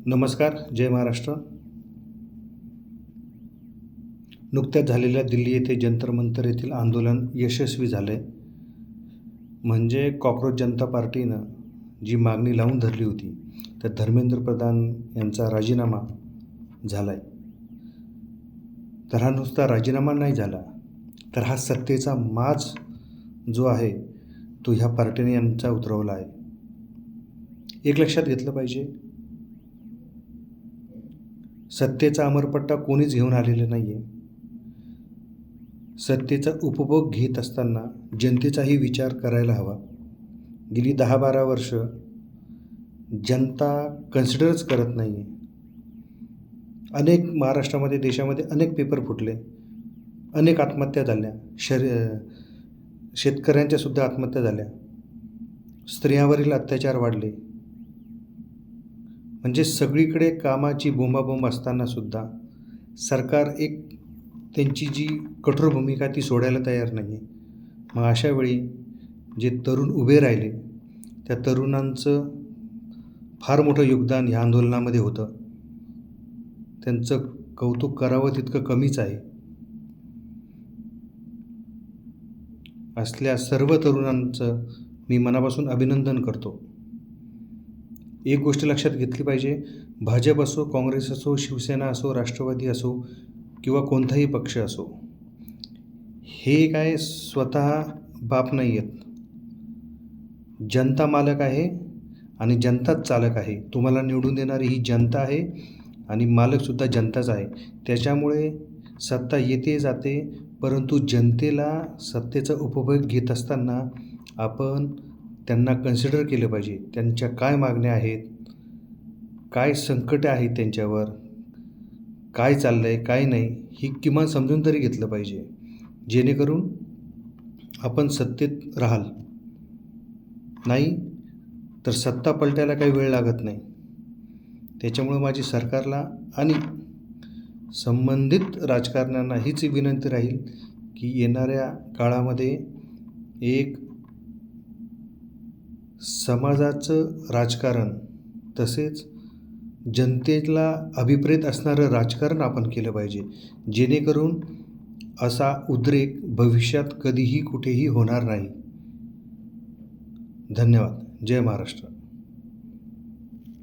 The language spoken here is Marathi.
नमस्कार. जय महाराष्ट्र. नुकत्याच झालेल्या दिल्ली येथे जंतर मंतर येथील आंदोलन यशस्वी झाले. म्हणजे कॉकरोच जनता पार्टीनं जी मागणी लावून धरली होती तर धर्मेंद्र प्रधान यांचा राजीनामा झाला आहे. तर हा नुसता राजीनामा नाही झाला, तर हा सत्तेचा माज जो आहे तो ह्या पार्टीने यांचा उतरवला आहे. एक लक्षात घेतलं पाहिजे, सत्तेचा अमरपट्टा कोणीच घेऊन आलेलं नाही आहे. सत्तेचा उपभोग घेत असताना जनतेचाही विचार करायला हवा. गेली 10-12 वर्ष जनता कन्सिडरच करत नाही आहे. अनेक महाराष्ट्रामध्ये, देशामध्ये अनेक पेपर फुटले, अनेक आत्महत्या झाल्या, शेतकऱ्यांच्यासुद्धा आत्महत्या झाल्या, स्त्रियांवरील अत्याचार वाढले. म्हणजे सगळीकडे कामाची बोंबाबोंब असतानासुद्धा सरकार एक त्यांची जी कठोर भूमिका ती सोडायला तयार नाही आहे. मग अशावेळी जे तरुण उभे राहिले त्या तरुणांचं फार मोठं योगदान ह्या आंदोलनामध्ये होतं. त्यांचं कौतुक करावं तितकं कमीच आहे. असल्या सर्व तरुणांचं मी मनापासून अभिनंदन करतो. एक गोष्ट लक्षात घेतली पाहिजे, भाजप असो, काँग्रेस असो, शिवसेना असो, राष्ट्रवादी असो किंवा कोणताही पक्ष असो, हे काय स्वतः बाप नाही आहेत. जनता मालक आहे आणि जनताच चालक आहे. तुम्हाला निवडून देणारी ही जनता आहे आणि मालकसुद्धा जनताच आहे. त्याच्यामुळे सत्ता येते जाते, परंतु जनतेला सत्तेचा उपभोग घेत असताना आपण त्यांना कन्सिडर केलं पाहिजे. त्यांच्या काय मागण्या आहेत, काय संकटं आहेत त्यांच्यावर, काय चाललं आहे, काय नाही, ही किमान समजून तरी घेतलं पाहिजे, जेणेकरून आपण सत्तेत राहाल. नाही तर सत्ता पलटायला काही वेळ लागत नाही. त्याच्यामुळं माझी सरकारला आणि संबंधित राजकारण्यांना हीच विनंती राहील की येणाऱ्या काळामध्ये एक समाजाचं राजकारण तसेच जनतेला अभिप्रेत असणारं राजकारण आपण केलं पाहिजे, जेणेकरून असा उद्रेक भविष्यात कधीही कुठेही होणार नाही. धन्यवाद. जय महाराष्ट्र.